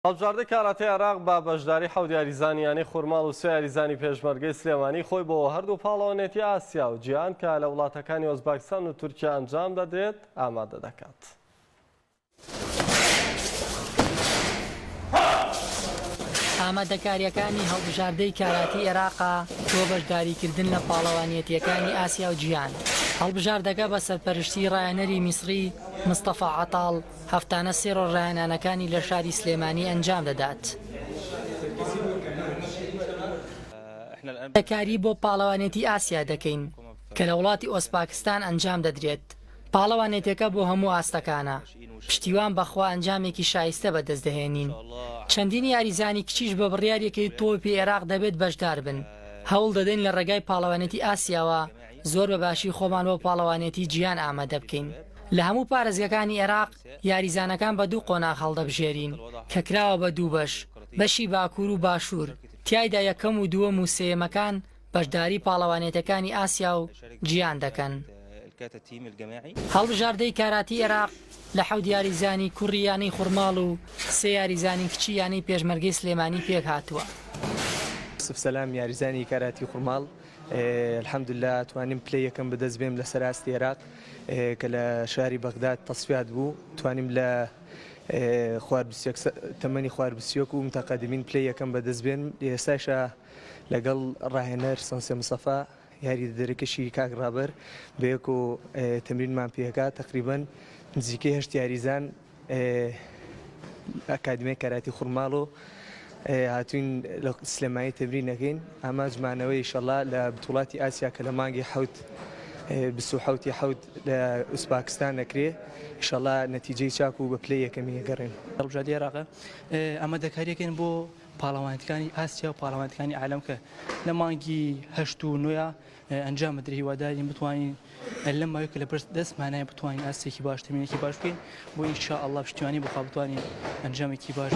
هەڵبژاردەی کاراتێ عێراق بە بەشداری حەوت یاریزانیانەی خورماڵ و سێ یاریزانی پێشمەرگەی سلێمانی خۆی بۆ هەردوو پاڵەوانێتی ئاسیا و جیهان کە لە وڵاتەکانی ئۆزباکستان و تورکیا ئەنجام دەدرێت ئامادە دەکات. ئامادەکاریەکانی هەڵبژاردەی کاراتی عێراقا بۆ بەشداریکردن لە پاڵەوانیەتیەکانی ئاسیا و جیهان. هەڵبژاردەکە بە سەرپەرشتی ڕایەنەری میسری مستەفا عەتاڵ هەفتانە سێڕۆ ڕایەنانەکانی لە شاری سلێمانی ئەنجام دەدات. دەکاری بۆ پاڵەوانێتی ئاسیا دەکەین کە لە وڵاتی ئۆزباکستان ئەنجام دەدرێت. پاڵەوانێتەکە بۆ هەموو ئاستەکانە. پشتیوان بەخوا ئەنجامێکی شایستە بەدەست دەهێنین. چەندین یاریزانی کچیش بە بڕیارێکی تۆپی عێراق دەبێت بەشدار بن. هەوڵ دەدەین لە ڕێگای پاڵەوانێتی ئاسیاوە زۆر بەباشی خۆمان بۆ پاڵەوانێتی جیهان ئامادە بکەین. لە هەموو پارێزگەکانی عێراق یاریزانەکان بە دوو قۆناغ هەڵدەبژێرین کە کراوە بە دوو بەش، بەشی باکوور و باشوور. تیایدا یەکەم و دووەم و سێیەمەکان بەشداری پاڵەوانێتەکانی ئاسیا و جیهان دەکەن. هەڵبژاردەی کاراتی عێراق لە حەوت یاریزانی کوڕیانەی خورماڵ و سێ یاریزانی کچیانەی پێشمەرگەی سلێمانی پێک هاتووە. سلام یاریزانی کاراتی خورماڵ الحەمدوللا توانیم پلەی یەکەم بەدەست بێم لە سەراستی عێراق کە لە شاری بەغداد تەسفیات بوو. توانیم لە تەمەنی خواربسیۆک و متەقەدمین پلەی یەکەم بەدەست بێن. ئێستاشە لەگەڵ ڕاهێنەر سەنسێ مستەفا یاری دەرەکەشی کاک ڕابەر بەیەک و تەمرینمان پێکات تقریبەن نزیکەی 8 یاریزان ئەکادمیای کاراتی خورماڵ و هاتوین لە سلێمانی تەمرینەکەین. ئەمە زمانەوەی ئینشەڵا لە بتوڵاتی ئاسیا کە لە مانگی 27 لە ئوزباکستان دەکرێت ئینشەڵا نەتیجەی چاک و بە پلەی یەکەمی گەڕێن. هەڵبژاردەی عێراق ئامادەکاریەکەین بۆ پاڵەوانێتەکانی ئاسیا و پاڵەوانێتەکانی عالەم کە لە مانگی 8 و 9 ئەنجام بدرێت. هیوادارین بتوانین لەم ماوەیە کە لە بەر دەستمانایە بتوانین ئاستێکی باش تەمرینێکی باش بکەین بۆ ئینشاءالله پشتیوانی بخوا بتوانین ئەنجامێکی باش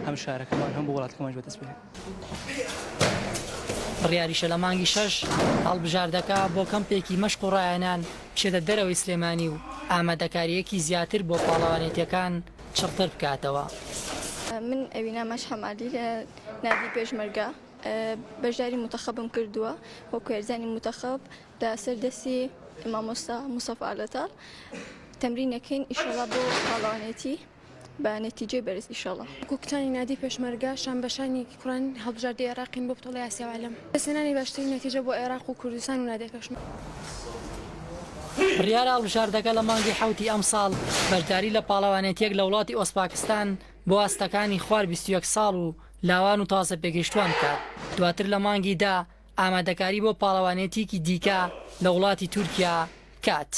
هەم شارەکەمان هەم بۆ وڵاتەکەمان بەدەست بێنین. بڕیاریشە لە مانگی 6 هەڵبژاردەکە بۆ کەمپێکی مەشق و ڕایەنان بچێتە دەرەوەی سلێمانی و ئامادەکاریەکی زیاتر بۆ پاڵەوانێتیەکان چڕتر بکاتەوە. من ئەوینا مەش هەمالی لە نادی پێشمەرگە بەشداری متەخەبم کردووە وەکو یاریزانی متەخەب لە سەردەستی مامۆستا مستەفا عەتاڵ تەمرینەکەین ئینشەڵا بۆ پاڵەوانێتی بە نەتیجەی بەرز ئینشەڵا. کوکتانی نادی پێشمەرگە شانبەشانی کوڕان هەڵبژاردەی عێراقین بۆ بتۆڵی ئاسیا و عالەم. دەستهێنانی باشترین نەتیجە بۆ عێراق و کوردستان و نادی پێشمەرگە. بڕیارە هەڵبژاردەکە لە مانگی 7 ئەمساڵ بەشداری لە پاڵەوانێتیەک لە وڵاتی ئۆزباکستان بۆ ئاستەکانی خوار 21 ساڵ و لاوان و تازە پێگەیشتوان بکات. دواتر لە مانگی دا ئامادەکاری بۆ پاڵەوانێتێکی دیکە لە وڵاتی تورکیا کات.